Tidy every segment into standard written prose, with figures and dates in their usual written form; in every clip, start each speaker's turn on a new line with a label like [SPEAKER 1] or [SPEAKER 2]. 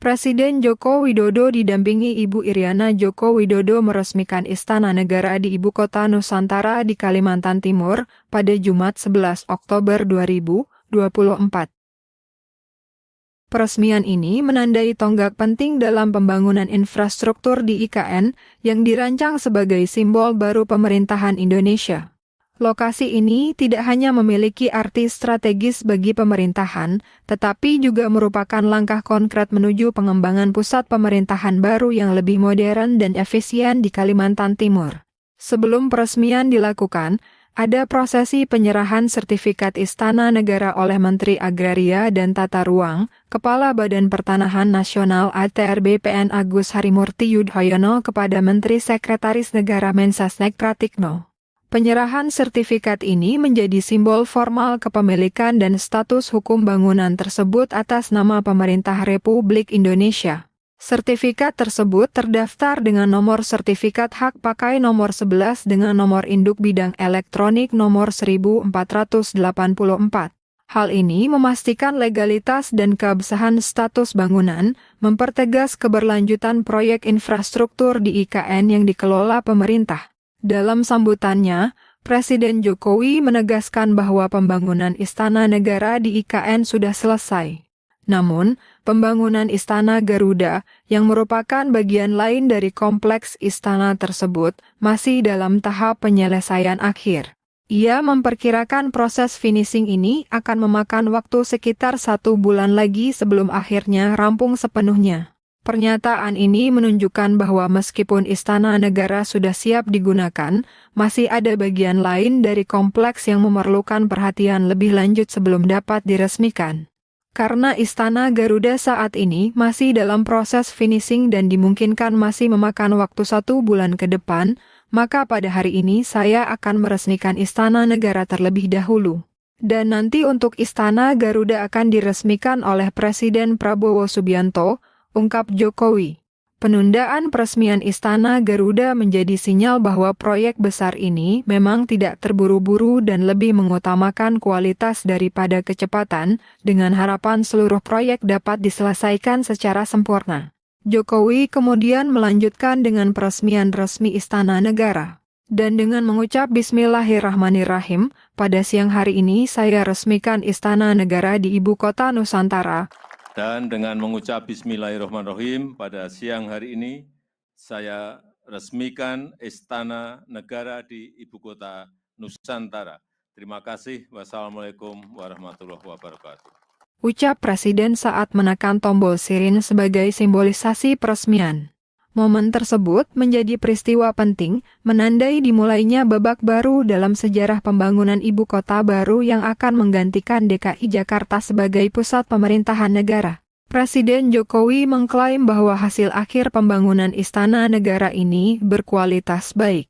[SPEAKER 1] Presiden Joko Widodo didampingi Ibu Iriana Joko Widodo meresmikan Istana Negara di Ibu Kota Nusantara di Kalimantan Timur pada Jumat 11 Oktober 2024. Peresmian ini menandai tonggak penting dalam pembangunan infrastruktur di IKN yang dirancang sebagai simbol baru pemerintahan Indonesia. Lokasi ini tidak hanya memiliki arti strategis bagi pemerintahan, tetapi juga merupakan langkah konkret menuju pengembangan pusat pemerintahan baru yang lebih modern dan efisien di Kalimantan Timur. Sebelum peresmian dilakukan, ada prosesi penyerahan sertifikat Istana Negara oleh Menteri Agraria dan Tata Ruang, Kepala Badan Pertanahan Nasional ATR BPN Agus Harimurti Yudhoyono kepada Menteri Sekretaris Negara Mensesnek Pratikno. Penyerahan sertifikat ini menjadi simbol formal kepemilikan dan status hukum bangunan tersebut atas nama Pemerintah Republik Indonesia. Sertifikat tersebut terdaftar dengan nomor sertifikat hak pakai nomor 11 dengan nomor induk bidang elektronik nomor 1484. Hal ini memastikan legalitas dan keabsahan status bangunan, mempertegas keberlanjutan proyek infrastruktur di IKN yang dikelola pemerintah. Dalam sambutannya, Presiden Jokowi menegaskan bahwa pembangunan Istana Negara di IKN sudah selesai. Namun, pembangunan Istana Garuda, yang merupakan bagian lain dari kompleks istana tersebut, masih dalam tahap penyelesaian akhir. Ia memperkirakan proses finishing ini akan memakan waktu sekitar 1 bulan lagi sebelum akhirnya rampung sepenuhnya. Pernyataan ini menunjukkan bahwa meskipun Istana Negara sudah siap digunakan, masih ada bagian lain dari kompleks yang memerlukan perhatian lebih lanjut sebelum dapat diresmikan. Karena Istana Garuda saat ini masih dalam proses finishing dan dimungkinkan masih memakan waktu 1 bulan ke depan, maka pada hari ini saya akan meresmikan Istana Negara terlebih dahulu. Dan nanti untuk Istana Garuda akan diresmikan oleh Presiden Prabowo Subianto, ungkap Jokowi. Penundaan peresmian Istana Garuda menjadi sinyal bahwa proyek besar ini memang tidak terburu-buru dan lebih mengutamakan kualitas daripada kecepatan, dengan harapan seluruh proyek dapat diselesaikan secara sempurna. Jokowi kemudian melanjutkan dengan peresmian resmi Istana Negara. Dan dengan mengucap Bismillahirrahmanirrahim, pada siang hari ini saya resmikan Istana Negara di Ibu Kota Nusantara.
[SPEAKER 2] Dan dengan mengucap Bismillahirrahmanirrahim, pada siang hari ini saya resmikan Istana Negara di Ibu Kota Nusantara. Terima kasih. Wassalamualaikum warahmatullahi wabarakatuh.
[SPEAKER 1] Ucap Presiden saat menekan tombol sirine sebagai simbolisasi peresmian. Momen tersebut menjadi peristiwa penting, menandai dimulainya babak baru dalam sejarah pembangunan ibu kota baru yang akan menggantikan DKI Jakarta sebagai pusat pemerintahan negara. Presiden Jokowi mengklaim bahwa hasil akhir pembangunan Istana Negara ini berkualitas baik.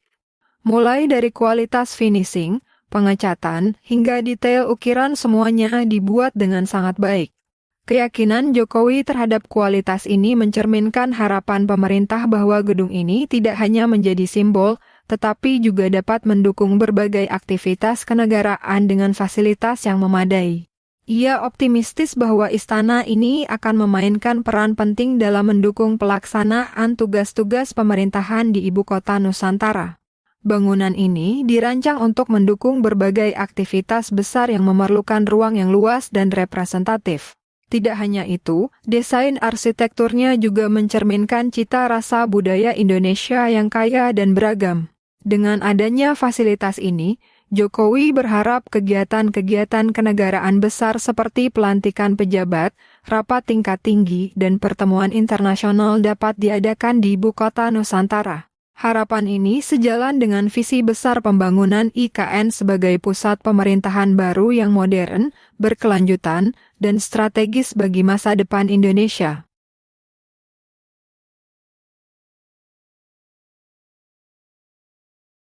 [SPEAKER 1] Mulai dari kualitas finishing, pengecatan, hingga detail ukiran semuanya dibuat dengan sangat baik. Keyakinan Jokowi terhadap kualitas ini mencerminkan harapan pemerintah bahwa gedung ini tidak hanya menjadi simbol, tetapi juga dapat mendukung berbagai aktivitas kenegaraan dengan fasilitas yang memadai. Ia optimistis bahwa istana ini akan memainkan peran penting dalam mendukung pelaksanaan tugas-tugas pemerintahan di Ibu Kota Nusantara. Bangunan ini dirancang untuk mendukung berbagai aktivitas besar yang memerlukan ruang yang luas dan representatif. Tidak hanya itu, desain arsitekturnya juga mencerminkan cita rasa budaya Indonesia yang kaya dan beragam. Dengan adanya fasilitas ini, Jokowi berharap kegiatan-kegiatan kenegaraan besar seperti pelantikan pejabat, rapat tingkat tinggi, dan pertemuan internasional dapat diadakan di Ibu Kota Nusantara. Harapan ini sejalan dengan visi besar pembangunan IKN sebagai pusat pemerintahan baru yang modern, berkelanjutan, dan strategis bagi masa depan Indonesia.